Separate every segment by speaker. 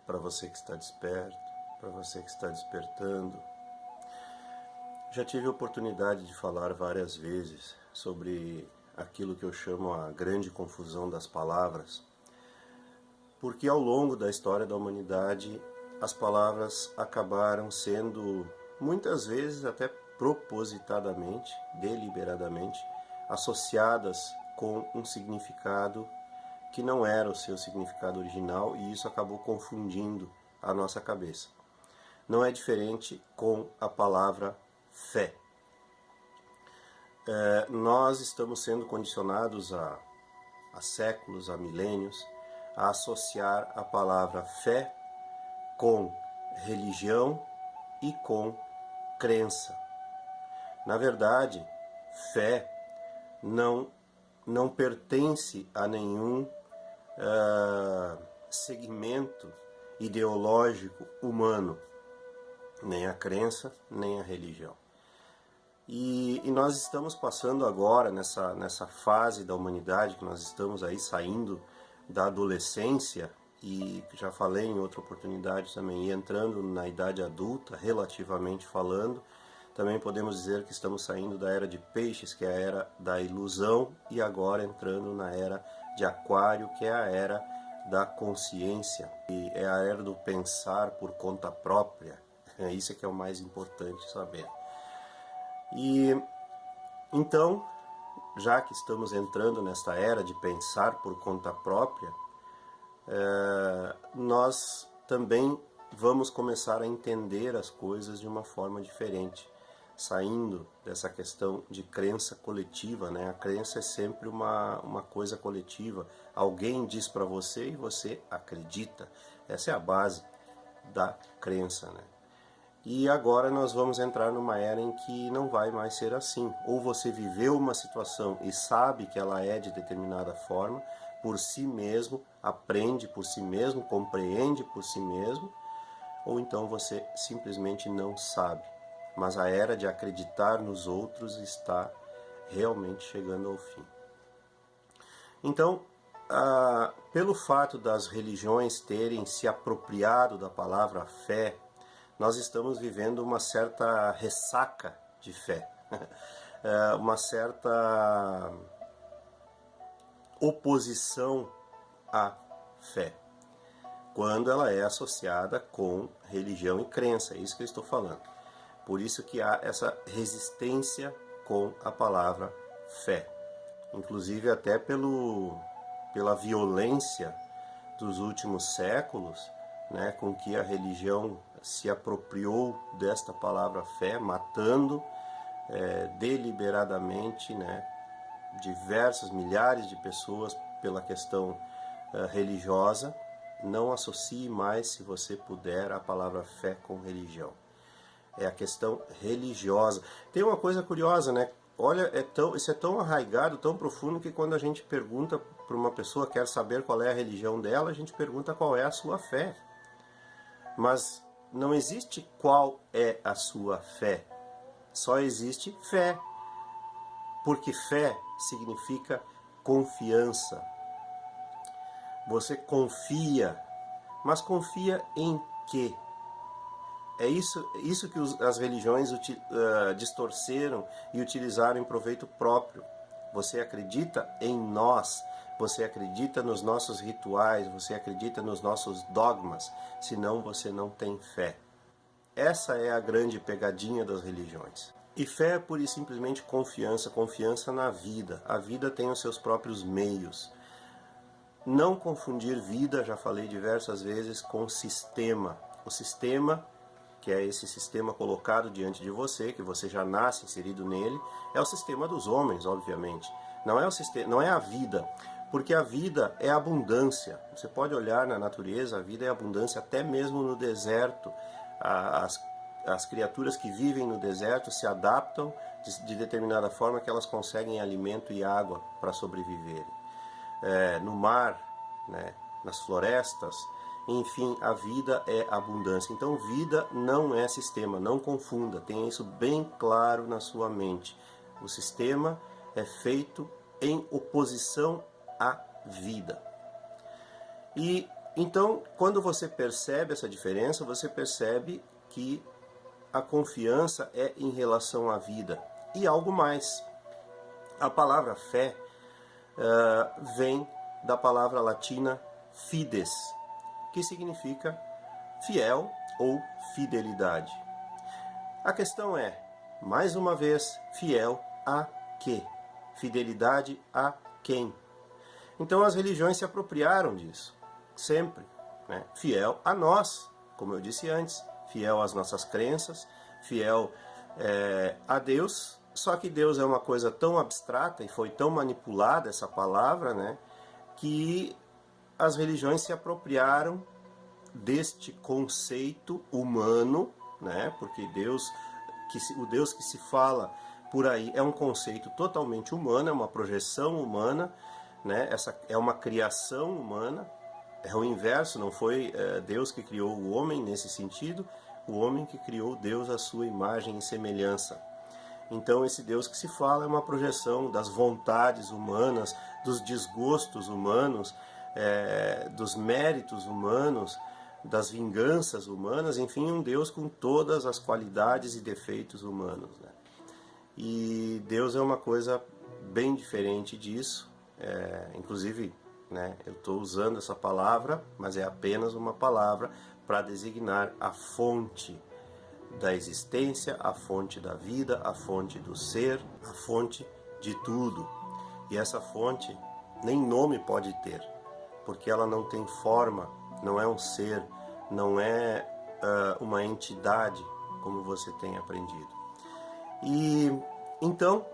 Speaker 1: para você que está desperto, para você que está despertando. Já tive a oportunidade de falar várias vezes sobre aquilo que eu chamo a grande confusão das palavras, porque ao longo da história da humanidade as palavras acabaram sendo, muitas vezes até propositadamente, deliberadamente, associadas com um significado que não era o seu significado original, e isso acabou confundindo a nossa cabeça. Não é diferente com a palavra fé. Nós estamos sendo condicionados há séculos, há milênios, a associar a palavra fé com religião e com crença. Na verdade, fé não pertence a nenhum segmento ideológico humano, nem a crença, nem a religião. E nós estamos passando agora, nessa fase da humanidade, que nós estamos aí saindo da adolescência, e já falei em outra oportunidade também, e entrando na idade adulta, relativamente falando, também podemos dizer que estamos saindo da era de peixes, que é a era da ilusão, e agora entrando na era de aquário, que é a era da consciência, e é a era do pensar por conta própria. Isso é que é o mais importante saber. E então, já que estamos entrando nesta era de pensar por conta própria, nós também vamos começar a entender as coisas de uma forma diferente, saindo dessa questão de crença coletiva, né? A crença é sempre uma coisa coletiva. Alguém diz para você e você acredita. Essa é a base da crença, né? E agora nós vamos entrar numa era em que não vai mais ser assim. Ou você viveu uma situação e sabe que ela é de determinada forma, por si mesmo, aprende por si mesmo, compreende por si mesmo, ou então você simplesmente não sabe. Mas a era de acreditar nos outros está realmente chegando ao fim. Então, pelo fato das religiões terem se apropriado da palavra fé, nós estamos vivendo uma certa ressaca de fé, uma certa oposição à fé, quando ela é associada com religião e crença. É isso que eu estou falando. Por isso que há essa resistência com a palavra fé, inclusive até pela violência dos últimos séculos, né, com que a religião se apropriou desta palavra fé, matando deliberadamente, né, diversas milhares de pessoas pela questão religiosa. Não associe mais, se você puder, a palavra fé com religião. É a questão religiosa. Tem uma coisa curiosa, né? Olha, isso é tão arraigado, tão profundo, que quando a gente pergunta para uma pessoa, quer saber qual é a religião dela, a gente pergunta qual é a sua fé. Mas não existe qual é a sua fé, só existe fé, porque fé significa confiança. Você confia, mas confia em quê? É isso que as religiões distorceram e utilizaram em proveito próprio. Você acredita em nós, você acredita nos nossos rituais, você acredita nos nossos dogmas, senão você não tem fé. Essa é a grande pegadinha das religiões. E fé é pura e simplesmente confiança, confiança na vida. A vida tem os seus próprios meios. Não confundir vida, já falei diversas vezes, com sistema. O sistema, que é esse sistema colocado diante de você, que você já nasce inserido nele, é o sistema dos homens, obviamente. Não é a vida, porque a vida é abundância. Você pode olhar na natureza, a vida é abundância, até mesmo no deserto. As criaturas que vivem no deserto se adaptam de determinada forma que elas conseguem alimento e água para sobreviverem. No mar, né, nas florestas, enfim, a vida é abundância. Então, vida não é sistema, não confunda, tenha isso bem claro na sua mente. O sistema é feito em oposição à vida. E Então, quando você percebe essa diferença, você percebe que a confiança é em relação à vida. E algo mais. A palavra fé vem da palavra latina fides, que significa fiel ou fidelidade. A questão é, mais uma vez, fiel a quê? Fidelidade a quem? Então as religiões se apropriaram disso, sempre, né? Fiel a nós, como eu disse antes, fiel às nossas crenças, fiel a Deus. Só que Deus é uma coisa tão abstrata e foi tão manipulada essa palavra, né, que as religiões se apropriaram deste conceito humano, né, porque o Deus que se fala por aí é um conceito totalmente humano, é uma projeção humana, né, essa é uma criação humana, é o inverso, não foi Deus que criou o homem nesse sentido, o homem que criou Deus à sua imagem e semelhança. Então esse Deus que se fala é uma projeção das vontades humanas, dos desgostos humanos, dos méritos humanos, das vinganças humanas, enfim, um Deus com todas as qualidades e defeitos humanos, né? E Deus é uma coisa bem diferente disso, inclusive, né, eu estou usando essa palavra, mas é apenas uma palavra para designar a fonte da existência, a fonte da vida, a fonte do ser, a fonte de tudo. E essa fonte nem nome pode ter, porque ela não tem forma, não é um ser, não é uma entidade como você tem aprendido. E então,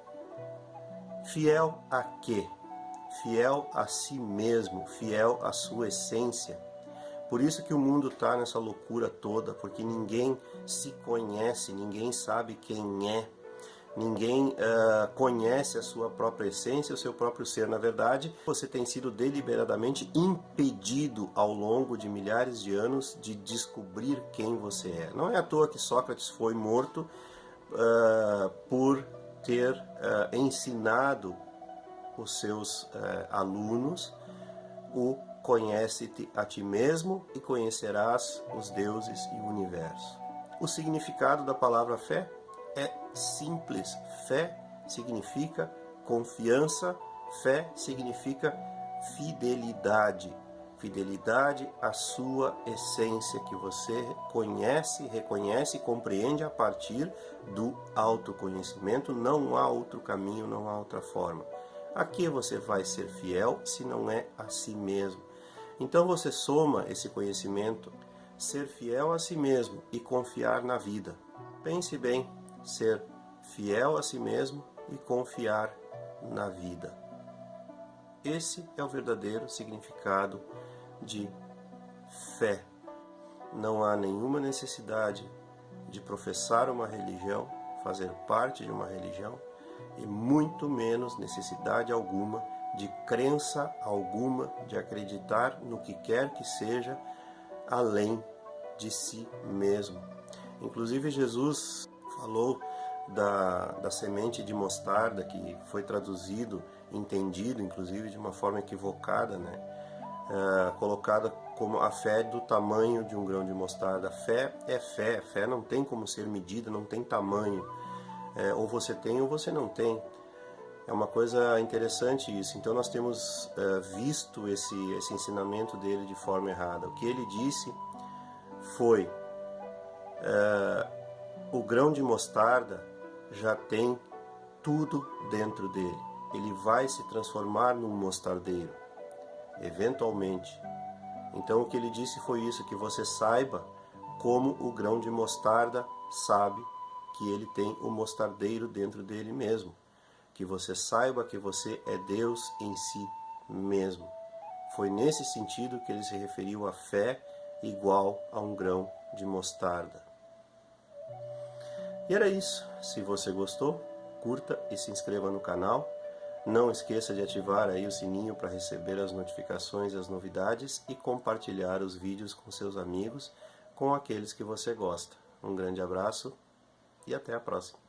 Speaker 1: fiel a quê? Fiel a si mesmo, fiel à sua essência. Por isso que o mundo está nessa loucura toda, porque ninguém se conhece, ninguém sabe quem é, ninguém conhece a sua própria essência, o seu próprio ser. Na verdade, você tem sido deliberadamente impedido ao longo de milhares de anos de descobrir quem você é. Não é à toa que Sócrates foi morto por ter ensinado os seus alunos o conhece-te a ti mesmo e conhecerás os deuses e o universo. O significado da palavra fé é simples. Fé significa confiança, fé significa fidelidade. Fidelidade à sua essência, que você conhece, reconhece e compreende a partir do autoconhecimento. Não há outro caminho, não há outra forma. A que você vai ser fiel se não é a si mesmo? Então você soma esse conhecimento, ser fiel a si mesmo e confiar na vida. Pense bem, ser fiel a si mesmo e confiar na vida. Esse é o verdadeiro significado de fé. Não há nenhuma necessidade de professar uma religião, fazer parte de uma religião, e muito menos necessidade alguma de crença alguma, de acreditar no que quer que seja além de si mesmo. Inclusive Jesus falou da semente de mostarda, que foi traduzido, entendido inclusive de uma forma equivocada, né? Colocada como a fé do tamanho de um grão de mostarda. Fé é fé, fé não tem como ser medida, não tem tamanho. Ou você tem ou você não tem. É uma coisa interessante isso. Então nós temos visto esse ensinamento dele de forma errada. O que ele disse foi: o grão de mostarda já tem tudo dentro dele. Ele vai se transformar num mostardeiro, eventualmente. Então o que ele disse foi isso, que você saiba como o grão de mostarda sabe que ele tem o mostardeiro dentro dele mesmo. Que você saiba que você é Deus em si mesmo. Foi nesse sentido que ele se referiu à fé igual a um grão de mostarda. E era isso. Se você gostou, curta e se inscreva no canal. Não esqueça de ativar aí o sininho para receber as notificações e as novidades e compartilhar os vídeos com seus amigos, com aqueles que você gosta. Um grande abraço e até a próxima.